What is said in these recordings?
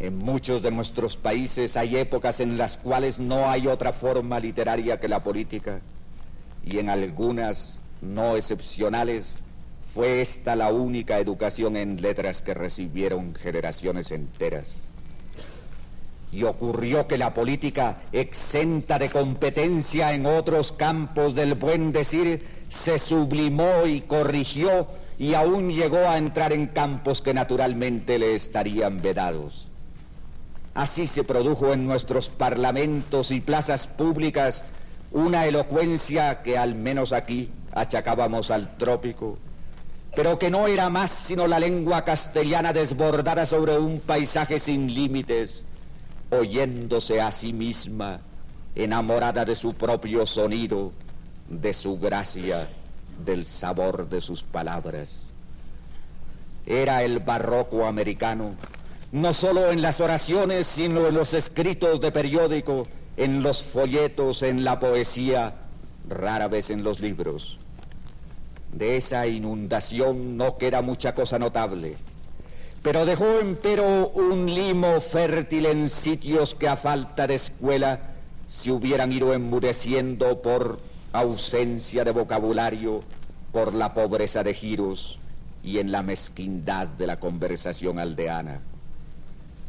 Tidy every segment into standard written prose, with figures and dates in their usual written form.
En muchos de nuestros países hay épocas en las cuales no hay otra forma literaria que la política, y en algunas, no excepcionales, fue esta la única educación en letras que recibieron generaciones enteras. Y ocurrió que la política, exenta de competencia en otros campos del buen decir, se sublimó y corrigió y aún llegó a entrar en campos que naturalmente le estarían vedados. Así se produjo en nuestros parlamentos y plazas públicas una elocuencia que al menos aquí achacábamos al trópico, pero que no era más sino la lengua castellana desbordada sobre un paisaje sin límites, oyéndose a sí misma, enamorada de su propio sonido, de su gracia, del sabor de sus palabras. Era el barroco americano, no solo en las oraciones, sino en los escritos de periódico, en los folletos, en la poesía, rara vez en los libros. De esa inundación no queda mucha cosa notable, pero dejó empero un limo fértil en sitios que a falta de escuela se hubieran ido enmudeciendo por ausencia de vocabulario, por la pobreza de giros y en la mezquindad de la conversación aldeana.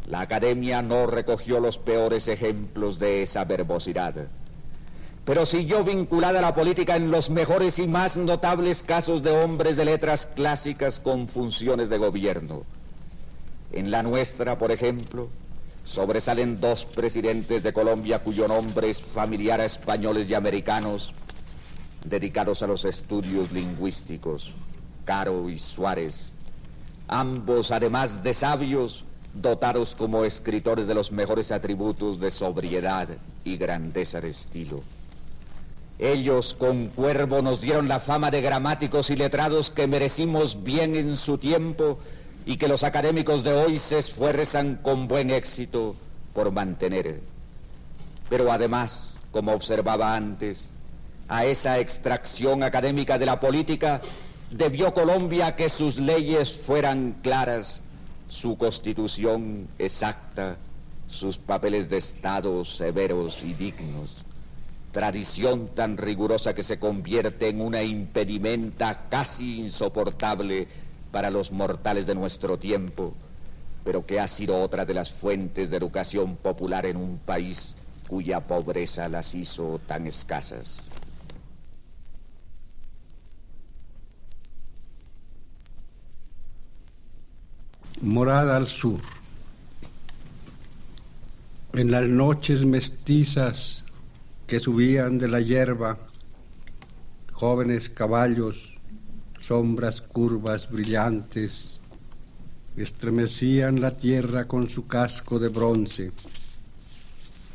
La academia no recogió los peores ejemplos de esa verbosidad, pero siguió vinculada a la política en los mejores y más notables casos de hombres de letras clásicas con funciones de gobierno. En la nuestra, por ejemplo, sobresalen dos presidentes de Colombia cuyo nombre es familiar a españoles y americanos, dedicados a los estudios lingüísticos, Caro y Suárez, ambos además de sabios, dotados como escritores de los mejores atributos de sobriedad y grandeza de estilo. Ellos con Cuervo nos dieron la fama de gramáticos y letrados que merecimos bien en su tiempo y que los académicos de hoy se esfuerzan con buen éxito por mantener. Pero además, como observaba antes, a esa extracción académica de la política debió Colombia que sus leyes fueran claras, su constitución exacta, sus papeles de Estado severos y dignos, tradición tan rigurosa que se convierte en una impedimenta casi insoportable para los mortales de nuestro tiempo, pero que ha sido otra de las fuentes de educación popular en un país cuya pobreza las hizo tan escasas. Morada al sur. En las noches mestizas que subían de la hierba, jóvenes caballos, sombras curvas brillantes, estremecían la tierra con su casco de bronce.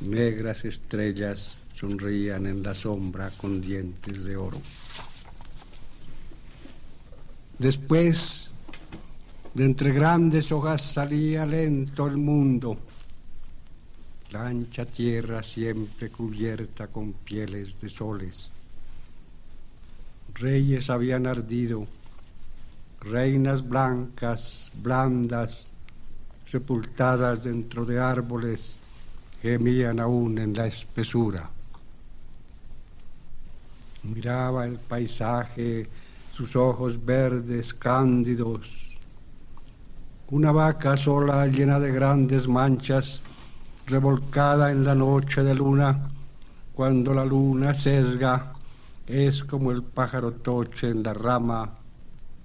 Negras estrellas sonreían en la sombra con dientes de oro. Después, de entre grandes hojas salía lento el mundo, la ancha tierra siempre cubierta con pieles de soles. Reyes habían ardido, reinas blancas, blandas, sepultadas dentro de árboles, gemían aún en la espesura. Miraba el paisaje, sus ojos verdes, cándidos. Una vaca sola, llena de grandes manchas, revolcada en la noche de luna, cuando la luna sesga, es como el pájaro toche en la rama,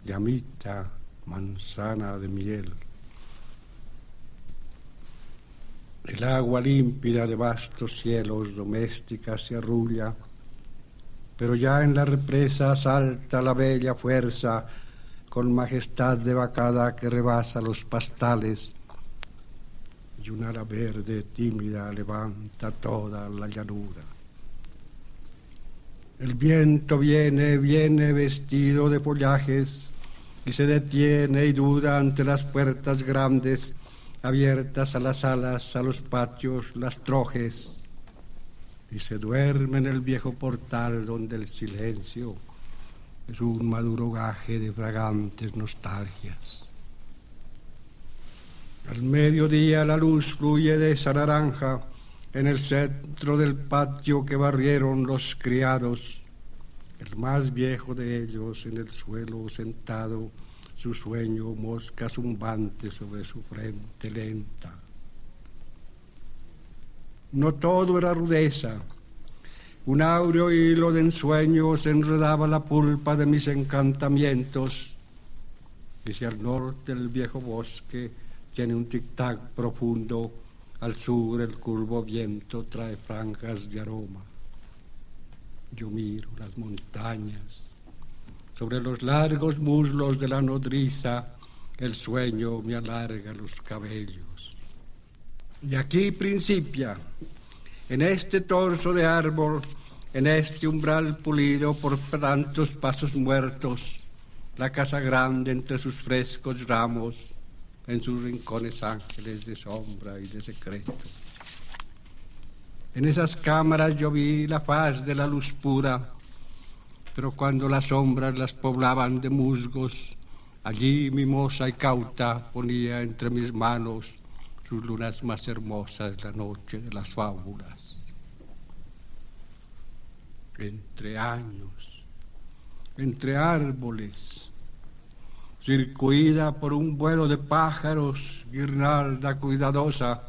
llamita, manzana de miel. El agua límpida de vastos cielos doméstica se arrulla, pero ya en la represa salta la bella fuerza con majestad de vacada que rebasa los pastales, y un ala verde tímida levanta toda la llanura. El viento viene, viene vestido de follajes y se detiene y duda ante las puertas grandes abiertas a las alas, a los patios, las trojes, y se duerme en el viejo portal donde el silencio es un maduro gaje de fragantes nostalgias. Al mediodía la luz fluye de esa naranja en el centro del patio que barrieron los criados. El más viejo de ellos en el suelo sentado, su sueño mosca zumbante sobre su frente lenta. No todo era rudeza. Un áureo hilo de ensueños enredaba la pulpa de mis encantamientos. Y si al norte el viejo bosque tiene un tic-tac profundo, al sur el curvo viento trae franjas de aroma. Yo miro las montañas. Sobre los largos muslos de la nodriza, el sueño me alarga los cabellos. Y aquí principia, en este torso de árbol, en este umbral pulido por tantos pasos muertos, la casa grande entre sus frescos ramos, en sus rincones ángeles de sombra y de secreto. En esas cámaras yo vi la faz de la luz pura, pero cuando las sombras las poblaban de musgos, allí mimosa y cauta ponía entre mis manos sus lunas más hermosas la noche de las fábulas. Entre años, entre árboles, circuida por un vuelo de pájaros, guirnalda cuidadosa,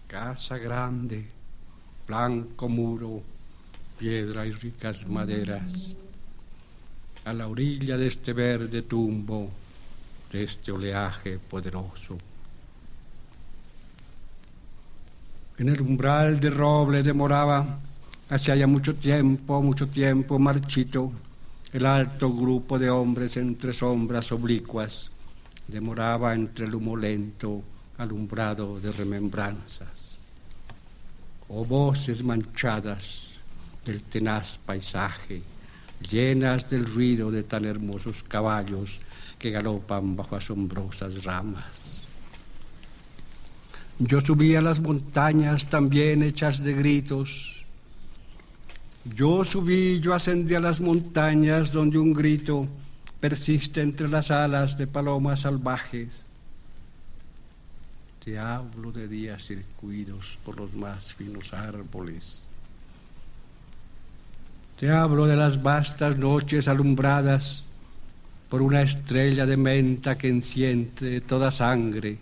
casa grande, blanco muro, piedra y ricas maderas, a la orilla de este verde tumbo, de este oleaje poderoso. En el umbral de roble demoraba, hacía ya mucho tiempo marchito, el alto grupo de hombres entre sombras oblicuas, demoraba entre el humo lento, alumbrado de remembranzas. O voces manchadas del tenaz paisaje, llenas del ruido de tan hermosos caballos que galopan bajo asombrosas ramas. Yo subí a las montañas también hechas de gritos. Yo ascendí a las montañas donde un grito persiste entre las alas de palomas salvajes. Te hablo de días circuidos por los más finos árboles. Te hablo de las vastas noches alumbradas por una estrella de menta que enciende toda sangre.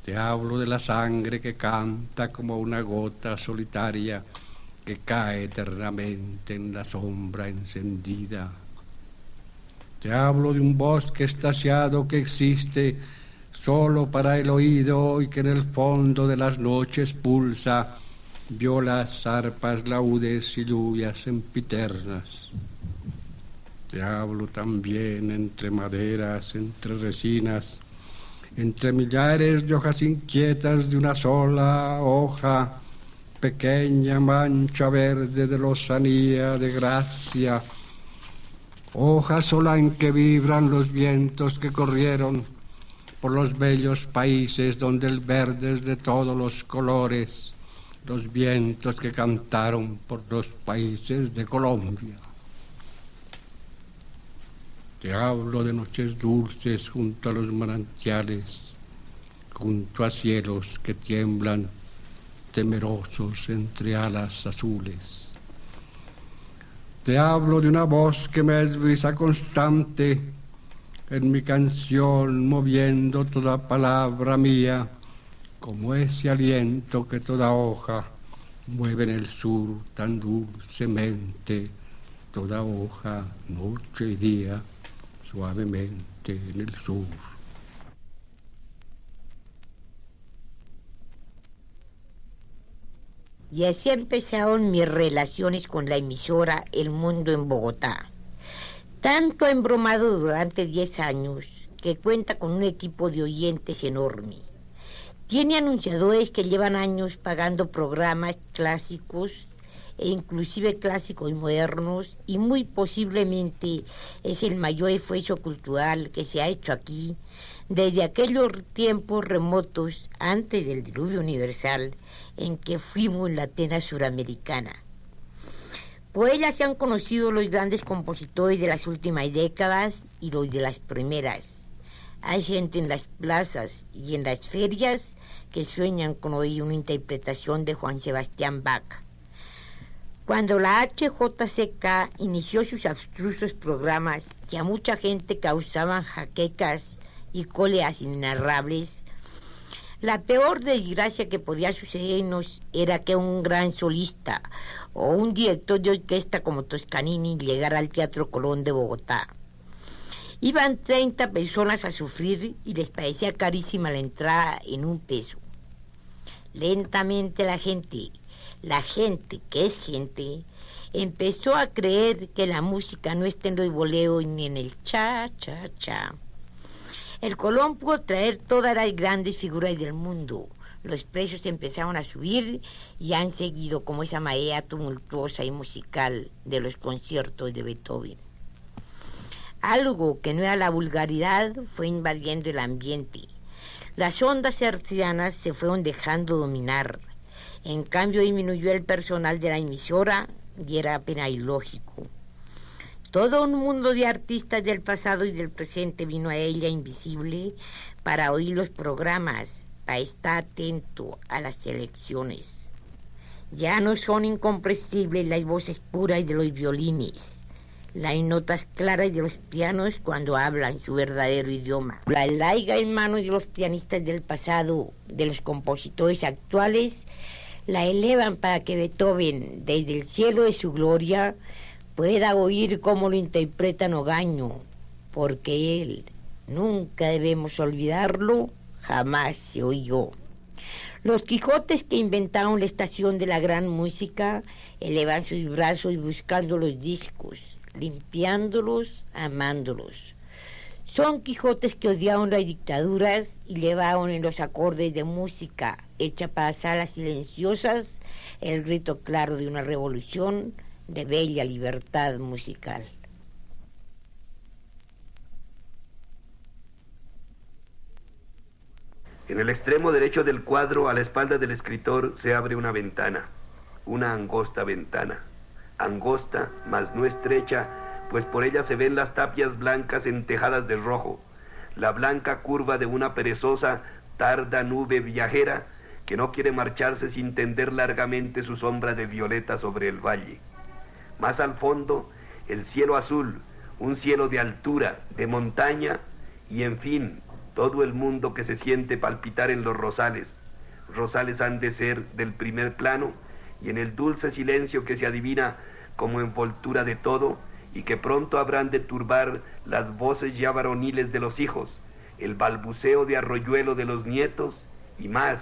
Te hablo de la sangre que canta como una gota solitaria que cae eternamente en la sombra encendida. Te hablo de un bosque estasiado que existe solo para el oído y que en el fondo de las noches pulsa violas, arpas, laudes y lluvias sempiternas. Te hablo también entre maderas, entre resinas, entre millares de hojas inquietas de una sola hoja, pequeña mancha verde de lozanía, de gracia, hoja sola en que vibran los vientos que corrieron por los bellos países donde el verde es de todos los colores, los vientos que cantaron por los países de Colombia. Te hablo de noches dulces junto a los manantiales, junto a cielos que tiemblan temerosos entre alas azules. Te hablo de una voz que me es brisa constante en mi canción, moviendo toda palabra mía, como ese aliento que toda hoja mueve en el sur tan dulcemente, toda hoja, noche y día, suavemente en el sur. Y así empezaron mis relaciones con la emisora El Mundo en Bogotá. Tanto ha embromado durante 10 años que cuenta con un equipo de oyentes enorme. Tiene anunciadores que llevan años pagando programas clásicos e inclusive clásicos modernos, y muy posiblemente es el mayor esfuerzo cultural que se ha hecho aquí desde aquellos tiempos remotos antes del diluvio universal en que fuimos la Atenas suramericana. Por ella se han conocido los grandes compositores de las últimas décadas y los de las primeras. Hay gente en las plazas y en las ferias que sueñan con oír una interpretación de Juan Sebastián Bach. Cuando la HJCK inició sus abstrusos programas que a mucha gente causaban jaquecas y cóleras inenarrables, la peor desgracia que podía sucedernos era que un gran solista o un director de orquesta como Toscanini llegara al Teatro Colón de Bogotá. Iban 30 personas a sufrir y les parecía carísima la entrada en $1. Lentamente la gente que es gente, empezó a creer que la música no está en los boleros ni en el cha-cha-cha. El Colón pudo traer todas las grandes figuras del mundo. Los precios empezaron a subir y han seguido como esa marea tumultuosa y musical de los conciertos de Beethoven. Algo que no era la vulgaridad fue invadiendo el ambiente. Las ondas hertzianas se fueron dejando dominar. En cambio disminuyó el personal de la emisora y era apenas ilógico. Todo un mundo de artistas del pasado y del presente vino a ella invisible para oír los programas, para estar atento a las elecciones. Ya no son incomprensibles las voces puras de los violines, las notas claras de los pianos cuando hablan su verdadero idioma. La laiga en manos de los pianistas del pasado, de los compositores actuales, la elevan para que Beethoven, desde el cielo de su gloria, pueda oír cómo lo interpretan Ogaño, porque él, nunca debemos olvidarlo, jamás se oyó. Los Quijotes que inventaron la estación de la gran música elevan sus brazos buscando los discos, limpiándolos, amándolos. Son Quijotes que odiaron las dictaduras y llevaron en los acordes de música hecha para salas silenciosas el grito claro de una revolución de bella libertad musical. En el extremo derecho del cuadro, a la espalda del escritor, se abre una ventana, una angosta ventana, angosta, mas no estrecha, pues por ella se ven las tapias blancas entejadas de rojo, la blanca curva de una perezosa, tarda nube viajera que no quiere marcharse sin tender largamente su sombra de violeta sobre el valle. Más al fondo, el cielo azul, un cielo de altura, de montaña, y en fin, todo el mundo que se siente palpitar en los rosales. Rosales han de ser del primer plano, y en el dulce silencio que se adivina como envoltura de todo, y que pronto habrán de turbar las voces ya varoniles de los hijos, el balbuceo de arroyuelo de los nietos, y más,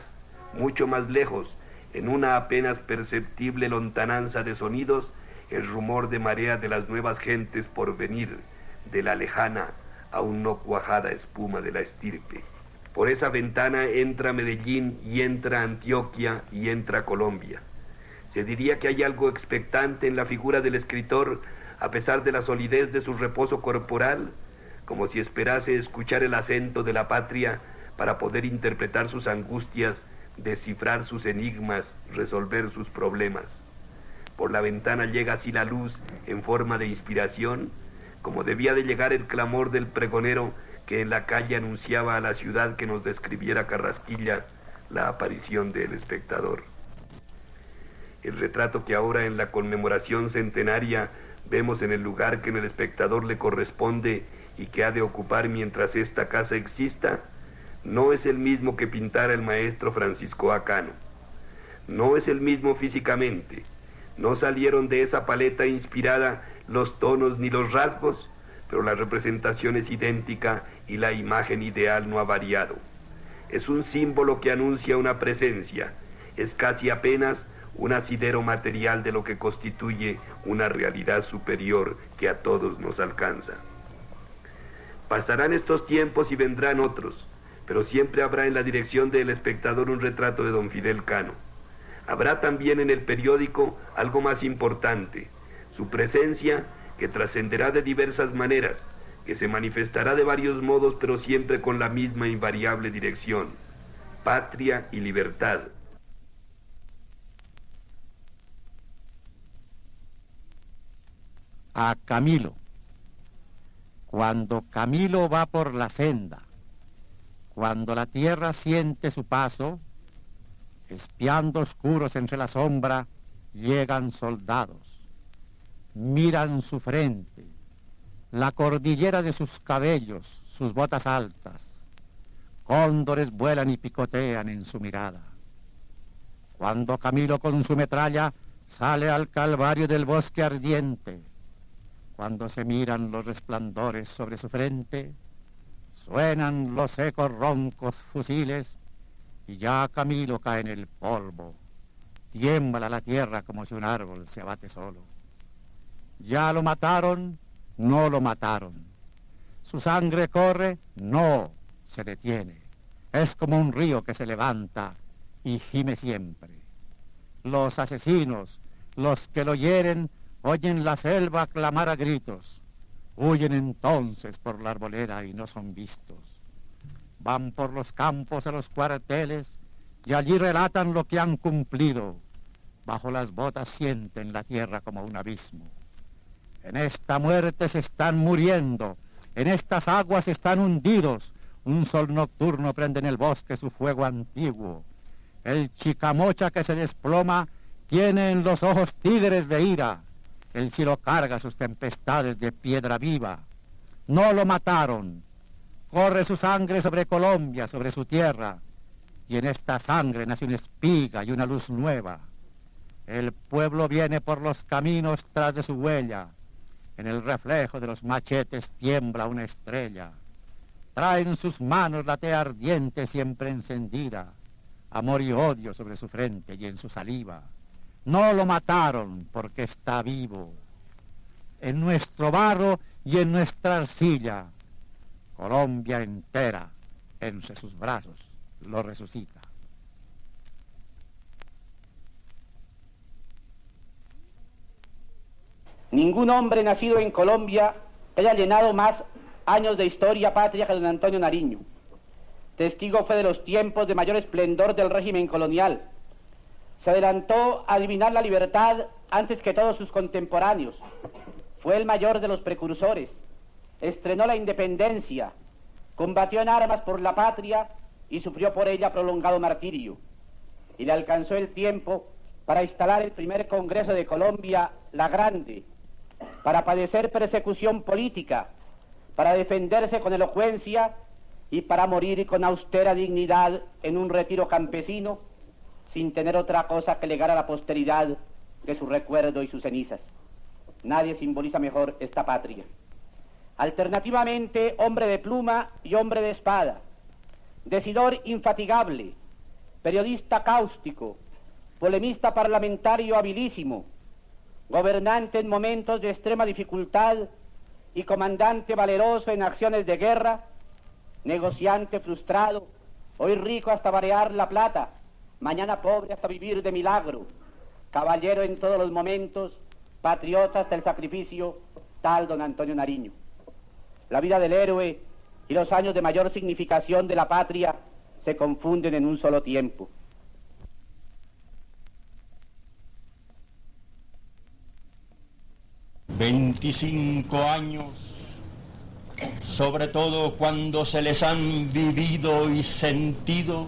mucho más lejos, en una apenas perceptible lontananza de sonidos, el rumor de marea de las nuevas gentes por venir, de la lejana, aún no cuajada espuma de la estirpe. Por esa ventana entra Medellín y entra Antioquia y entra Colombia. Se diría que hay algo expectante en la figura del escritor, a pesar de la solidez de su reposo corporal, como si esperase escuchar el acento de la patria para poder interpretar sus angustias, descifrar sus enigmas, resolver sus problemas. Por la ventana llega así la luz en forma de inspiración, como debía de llegar el clamor del pregonero que en la calle anunciaba a la ciudad que nos describiera Carrasquilla la aparición del espectador. El retrato que ahora en la conmemoración centenaria vemos en el lugar que en el espectador le corresponde y que ha de ocupar mientras esta casa exista, no es el mismo que pintara el maestro Francisco A. Cano. No es el mismo físicamente. No salieron de esa paleta inspirada los tonos ni los rasgos, pero la representación es idéntica y la imagen ideal no ha variado. Es un símbolo que anuncia una presencia, es casi apenas un asidero material de lo que constituye una realidad superior que a todos nos alcanza. Pasarán estos tiempos y vendrán otros, pero siempre habrá en la dirección del espectador un retrato de don Fidel Cano. Habrá también en el periódico algo más importante, su presencia que trascenderá de diversas maneras, que se manifestará de varios modos, pero siempre con la misma invariable dirección: patria y libertad. A Camilo. Cuando Camilo va por la senda, Cuando la tierra siente su paso, espiando oscuros entre la sombra, llegan soldados. Miran su frente, la cordillera de sus cabellos, sus botas altas. Cóndores vuelan y picotean en su mirada. Cuando Camilo con su metralla sale al calvario del bosque ardiente, cuando se miran los resplandores sobre su frente, suenan los ecos roncos fusiles y ya Camilo cae en el polvo. Tiembla la tierra como si un árbol se abate solo. Ya lo mataron, no lo mataron. Su sangre corre, no se detiene. Es como un río que se levanta y gime siempre. Los asesinos, los que lo hieren, oyen la selva clamar a gritos. Huyen entonces por la arboleda y no son vistos. Van por los campos a los cuarteles y allí relatan lo que han cumplido. Bajo las botas sienten la tierra como un abismo. En esta muerte se están muriendo, en estas aguas están hundidos. Un sol nocturno prende en el bosque su fuego antiguo. El chicamocha que se desploma tiene en los ojos tigres de ira. El cielo carga sus tempestades de piedra viva. No lo mataron. Corre su sangre sobre Colombia, sobre su tierra. Y en esta sangre nace una espiga y una luz nueva. El pueblo viene por los caminos tras de su huella. En el reflejo de los machetes tiembla una estrella. Trae en sus manos la tea ardiente siempre encendida. Amor y odio sobre su frente y en su saliva. No lo mataron porque está vivo. En nuestro barro y en nuestra arcilla, Colombia entera, entre sus brazos, lo resucita. Ningún hombre nacido en Colombia haya llenado más años de historia patria que don Antonio Nariño. Testigo fue de los tiempos de mayor esplendor del régimen colonial. Se adelantó a adivinar la libertad antes que todos sus contemporáneos. Fue el mayor de los precursores. Estrenó la independencia, combatió en armas por la patria y sufrió por ella prolongado martirio. Y le alcanzó el tiempo para instalar el primer Congreso de Colombia, La Grande, para padecer persecución política, para defenderse con elocuencia y para morir con austera dignidad en un retiro campesino, sin tener otra cosa que legar a la posteridad que su recuerdo y sus cenizas. Nadie simboliza mejor esta patria. Alternativamente, hombre de pluma y hombre de espada, decidor infatigable, periodista cáustico, polemista parlamentario habilísimo, gobernante en momentos de extrema dificultad y comandante valeroso en acciones de guerra, negociante frustrado, hoy rico hasta variar la plata, mañana pobre hasta vivir de milagro, caballero en todos los momentos, patriota hasta el sacrificio, tal don Antonio Nariño. La vida del héroe y los años de mayor significación de la patria se confunden en un solo tiempo. «25 años, sobre todo cuando se les han vivido y sentido,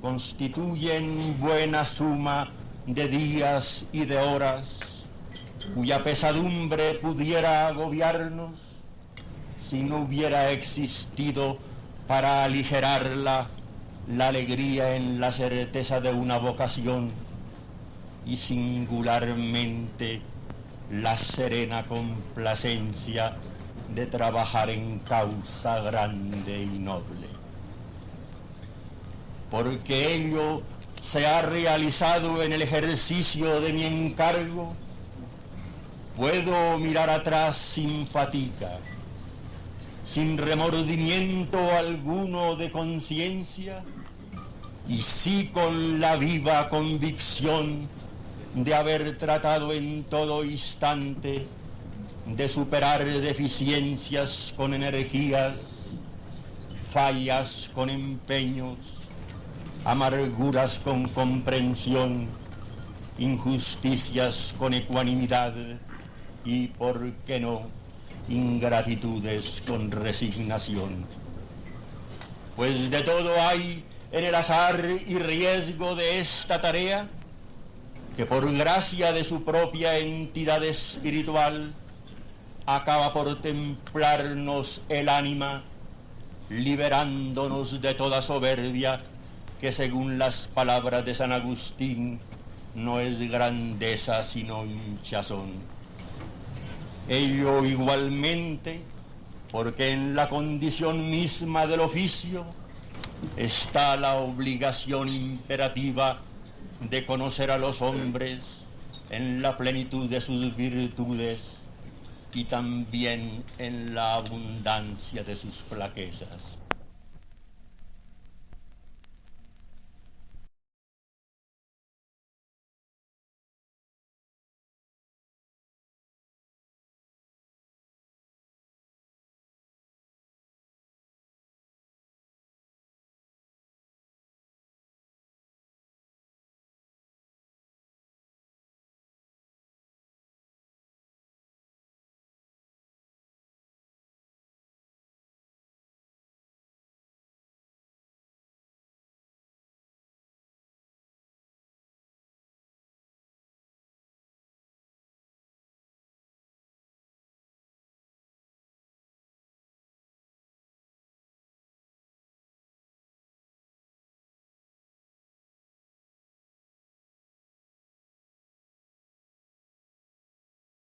constituyen buena suma de días y de horas, cuya pesadumbre pudiera agobiarnos si no hubiera existido para aligerarla la alegría en la certeza de una vocación y singularmente la serena complacencia de trabajar en causa grande y noble. Porque ello se ha realizado en el ejercicio de mi encargo, puedo mirar atrás sin fatiga, sin remordimiento alguno de conciencia, y sí con la viva convicción de haber tratado en todo instante de superar deficiencias con energías, fallas con empeños, amarguras con comprensión, injusticias con ecuanimidad y, por qué no, ingratitudes con resignación. pues de todo hay en el azar y riesgo de esta tarea, que por gracia de su propia entidad espiritual acaba por templarnos el ánima, liberándonos de toda soberbia, que según las palabras de San Agustín no es grandeza sino hinchazón. Ello igualmente porque en la condición misma del oficio está la obligación imperativa de conocer a los hombres en la plenitud de sus virtudes y también en la abundancia de sus flaquezas.